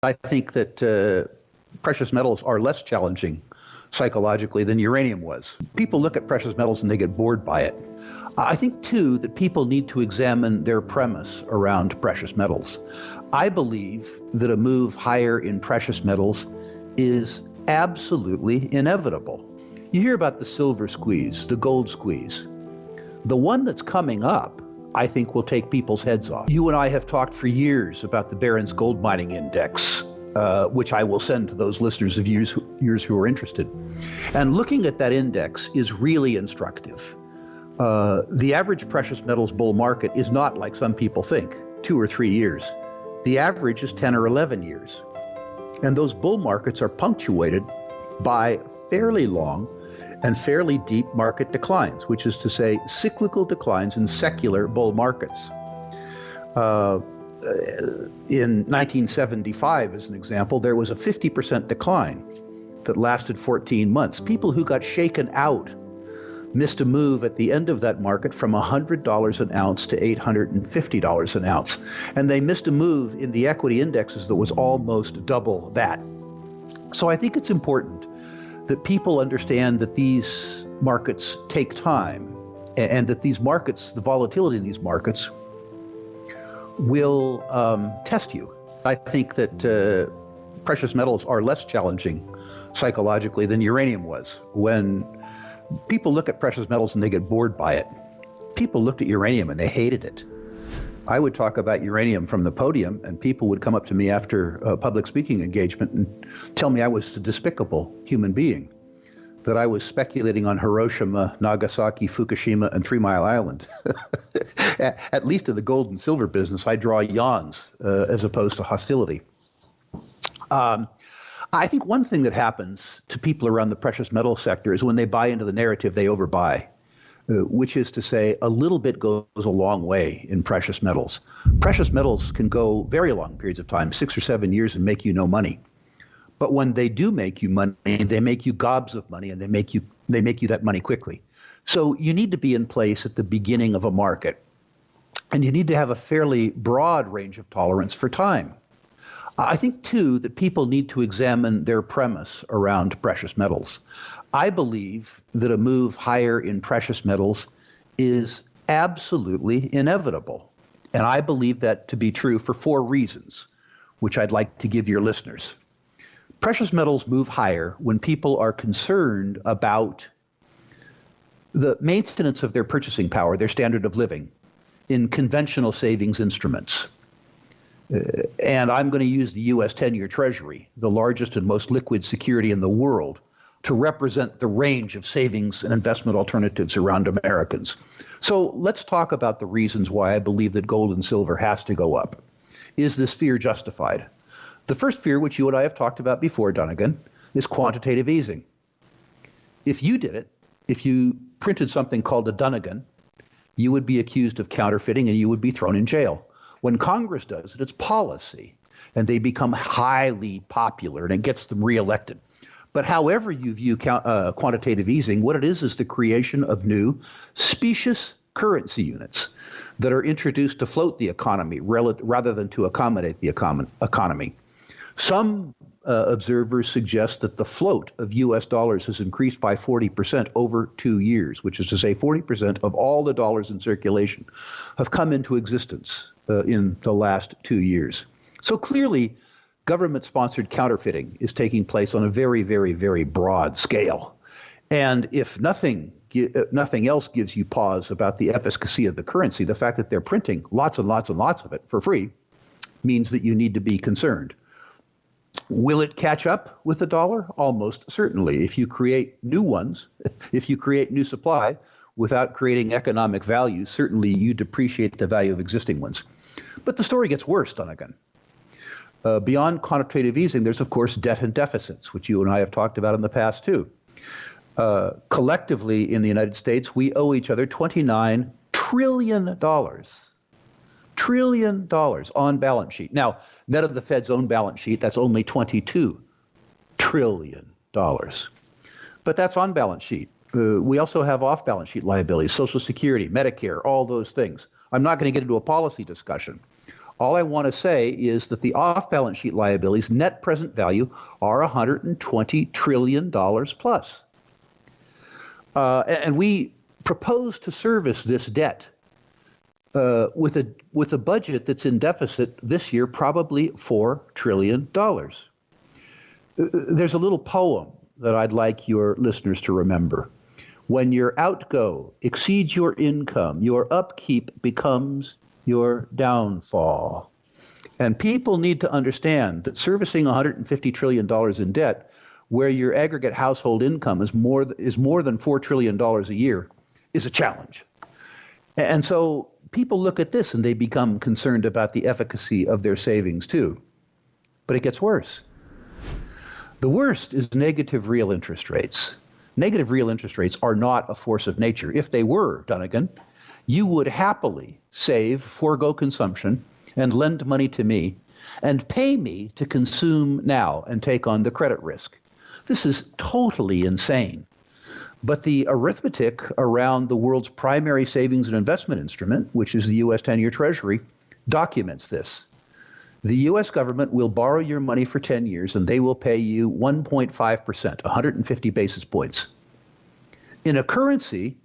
I think that precious metals are less challenging psychologically than uranium was. People look at precious metals and they get bored by it. I think, too, that people need to examine their premise around precious metals. I believe that a move higher in precious metals is absolutely inevitable. You hear about the silver squeeze, the gold squeeze. The one that's coming up, I think, will take people's heads off. You and I have talked for years about the Barron's Gold Mining Index, which I will send to those listeners of yours who are interested. And looking at that index is really instructive. The average precious metals bull market is not like some people think, 2 or 3 years. The average is 10 or 11 years. And those bull markets are punctuated by fairly long and fairly deep market declines, which is to say cyclical declines in secular bull markets. In 1975, as an example, there was a 50% decline that lasted 14 months. People who got shaken out missed a move at the end of that market from $100 an ounce to $850 an ounce. And they missed a move in the equity indexes that was almost double that. So I think it's important that people understand that these markets take time and that these markets, the volatility in these markets, will test you. I think that precious metals are less challenging psychologically than uranium was. When people look at precious metals and they get bored by it, people looked at uranium and they hated it. I would talk about uranium from the podium and people would come up to me after a public speaking engagement and tell me I was a despicable human being, that I was speculating on Hiroshima, Nagasaki, Fukushima, and 3 Mile Island. At least in the gold and silver business, I draw yawns as opposed to hostility. I think one thing that happens to people around the precious metal sector is when they buy into the narrative, they overbuy, which is to say a little bit goes a long way in precious metals. Precious metals can go very long periods of time, 6 or 7 years, and make you no money. But when they do make you money, they make you gobs of money, and they make you that money quickly. So you need to be in place at the beginning of a market, and you need to have a fairly broad range of tolerance for time. I think, too, that people need to examine their premise around precious metals. I believe that a move higher in precious metals is absolutely inevitable. And I believe that to be true for 4 reasons, which I'd like to give your listeners. Precious metals move higher when people are concerned about the maintenance of their purchasing power, their standard of living, in conventional savings instruments. And I'm going to use the U.S. 10-year Treasury, the largest and most liquid security in the world, to represent the range of savings and investment alternatives around Americans. So let's talk about the reasons why I believe that gold and silver has to go up. Is this fear justified? The first fear, which you and I have talked about before, Dunnigan, is quantitative easing. If you did it, if you printed something called a Dunnigan, you would be accused of counterfeiting and you would be thrown in jail. When Congress does it, it's policy, and they become highly popular, and it gets them reelected. But however you view quantitative easing, what it is the creation of new specious currency units that are introduced to float the economy rather than to accommodate the economy. Some observers suggest that the float of U.S. dollars has increased by 40% over 2 years, which is to say 40% of all the dollars in circulation have come into existence in the last 2 years. So clearly, government-sponsored counterfeiting is taking place on a very, very, very broad scale. And if nothing else gives you pause about the efficacy of the currency, the fact that they're printing lots and lots and lots of it for free means that you need to be concerned. Will it catch up with the dollar? Almost certainly. If you create new ones, if you create new supply without creating economic value, certainly you depreciate the value of existing ones. But the story gets worse, Dunnigan. Beyond quantitative easing, there's, of course, debt and deficits, which you and I have talked about in the past, too. Collectively in the United States, we owe each other $29 trillion. Trillion dollars on balance sheet. Now, net of the Fed's own balance sheet, that's only $22 trillion. But that's on balance sheet. We also have off balance sheet liabilities, Social Security, Medicare, all those things. I'm not going to get into a policy discussion. All I want to say is that the off-balance sheet liabilities, net present value, are $120 trillion plus. And we propose to service this debt with a budget that's in deficit this year, probably $4 trillion. There's a little poem that I'd like your listeners to remember. When your outgo exceeds your income, your upkeep becomes your downfall. And people need to understand that servicing $150 trillion in debt, where your aggregate household income is more than $4 trillion a year, is a challenge. And so people look at this and they become concerned about the efficacy of their savings too. But it gets worse. The worst is negative real interest rates. Negative real interest rates are not a force of nature. If they were, Dunnigan, you would happily save, forego consumption, and lend money to me, and pay me to consume now and take on the credit risk. This is totally insane. But the arithmetic around the world's primary savings and investment instrument, which is the U.S. 10-year Treasury, documents this. The U.S. government will borrow your money for 10 years, and they will pay you 1.5%, 150 basis points, in a currency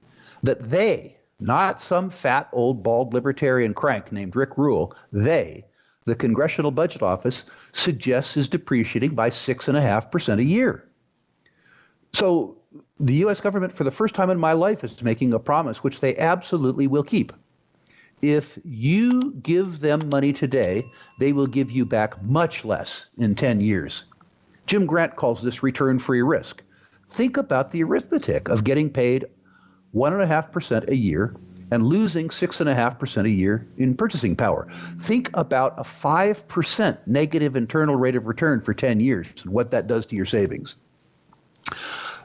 that they, not some fat, old, bald libertarian crank named Rick Rule, they, the Congressional Budget Office, suggests is depreciating by 6.5% a year. So the U.S. government, for the first time in my life, is making a promise which they absolutely will keep. If you give them money today, they will give you back much less in 10 years. Jim Grant calls this return-free risk. Think about the arithmetic of getting paid 1.5% a year and losing 6.5% a year in purchasing power. Think about a 5% negative internal rate of return for 10 years and what that does to your savings.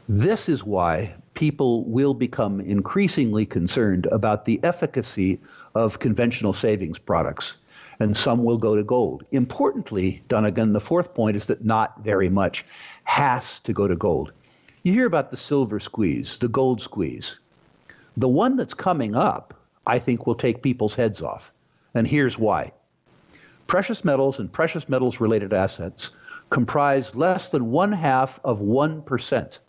This is why people will become increasingly concerned about the efficacy of conventional savings products, and some will go to gold. Importantly, Dunnigan, the fourth point is that not very much has to go to gold. You hear about the silver squeeze, the gold squeeze. The one that's coming up, I think, will take people's heads off, and here's why. Precious metals and precious metals-related assets comprise less than 0.5%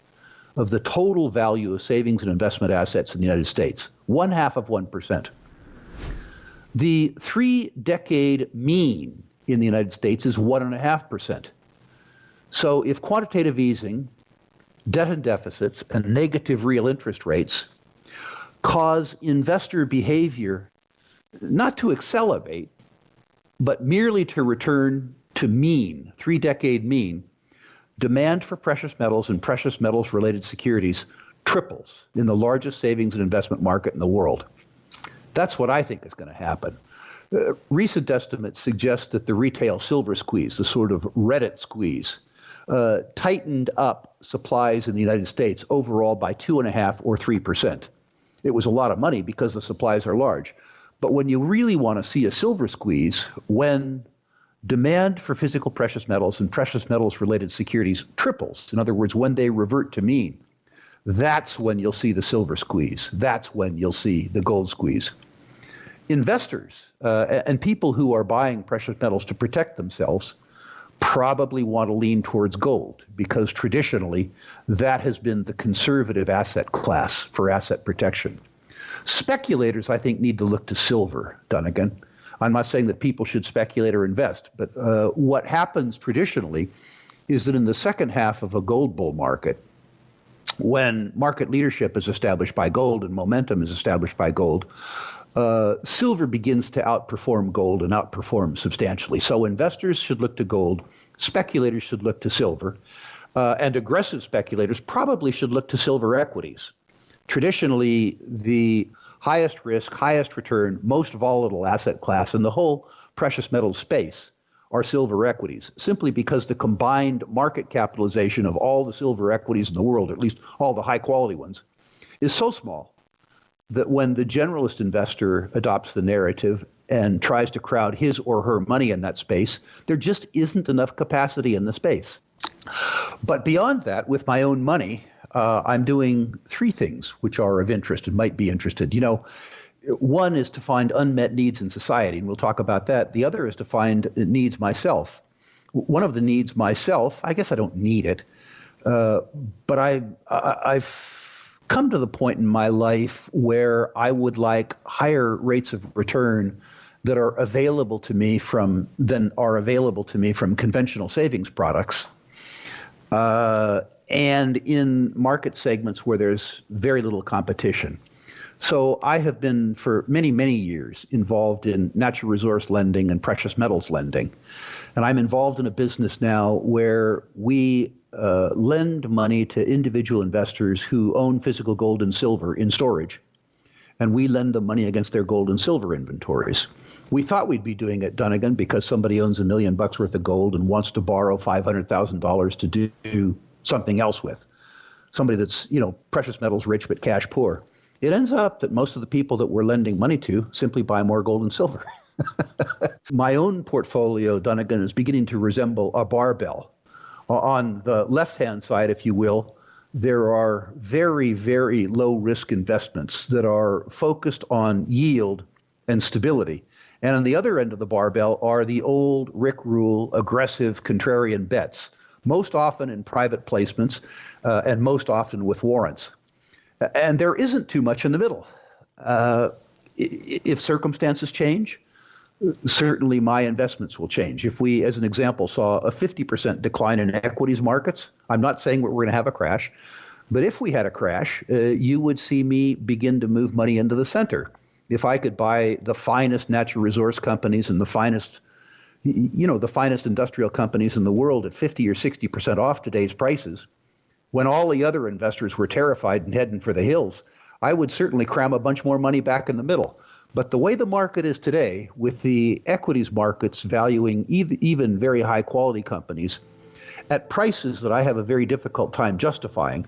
of the total value of savings and investment assets in the United States. 0.5%. The 3-decade mean in the United States is 1.5%. So if quantitative easing, debt and deficits, and negative real interest rates cause investor behavior not to accelerate, but merely to return to mean, 3-decade mean, demand for precious metals and precious metals-related securities triples in the largest savings and investment market in the world. That's what I think is going to happen. Recent estimates suggest that the retail silver squeeze, the sort of Reddit squeeze, tightened up supplies in the United States overall by 2.5 or 3%. It was a lot of money because the supplies are large. But when you really want to see a silver squeeze, when demand for physical precious metals and precious metals-related securities triples, in other words, when they revert to mean, that's when you'll see the silver squeeze. That's when you'll see the gold squeeze. Investors and people who are buying precious metals to protect themselves probably want to lean towards gold because traditionally that has been the conservative asset class for asset protection. Speculators, I think, need to look to silver, Dunnigan. I'm not saying that people should speculate or invest, but what happens traditionally is that in the second half of a gold bull market, when market leadership is established by gold and momentum is established by gold, silver begins to outperform gold and outperform substantially. So investors should look to gold, speculators should look to silver, and aggressive speculators probably should look to silver equities. Traditionally, the highest risk, highest return, most volatile asset class in the whole precious metals space are silver equities, simply because the combined market capitalization of all the silver equities in the world, at least all the high quality ones, is so small that when the generalist investor adopts the narrative and tries to crowd his or her money in that space, there just isn't enough capacity in the space. But beyond that, with my own money, I'm doing three things which are of interest and might be interested. You know, One is to find unmet needs in society, and we'll talk about that. The other is to find needs myself. One of the needs myself, I guess I don't need it, but I've come to the point in my life where I would like higher rates of return that are available to me from conventional savings products, and in market segments where there's very little competition. So I have been for many, many years involved in natural resource lending and precious metals lending. And I'm involved in a business now where we lend money to individual investors who own physical gold and silver in storage. And we lend them money against their gold and silver inventories. We thought we'd be doing it, Dunnigan, because somebody owns $1 million worth of gold and wants to borrow $500,000 to do something else with. Somebody that's, precious metals rich but cash poor. It ends up that most of the people that we're lending money to simply buy more gold and silver. My own portfolio, Dunnigan, is beginning to resemble a barbell. On the left-hand side, if you will, there are very, very low-risk investments that are focused on yield and stability. And on the other end of the barbell are the old Rick Rule, aggressive, contrarian bets, most often in private placements and most often with warrants. And there isn't too much in the middle. If circumstances change, certainly my investments will change. If we, as an example, saw a 50% decline in equities markets, I'm not saying we're going to have a crash, but if we had a crash, you would see me begin to move money into the center. If I could buy the finest natural resource companies and the finest industrial companies in the world at 50 or 60% off today's prices, when all the other investors were terrified and heading for the hills, I would certainly cram a bunch more money back in the middle. But the way the market is today, with the equities markets valuing even very high quality companies at prices that I have a very difficult time justifying,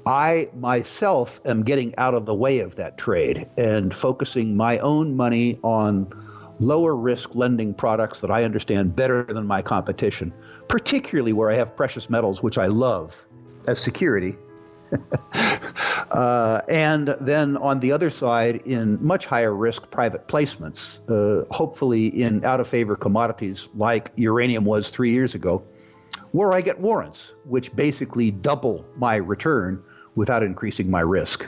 I myself am getting out of the way of that trade and focusing my own money on lower risk lending products that I understand better than my competition, particularly where I have precious metals, which I love as security. And then on the other side, in much higher risk private placements, hopefully in out of favor commodities like uranium was 3 years ago, where I get warrants, which basically double my return without increasing my risk.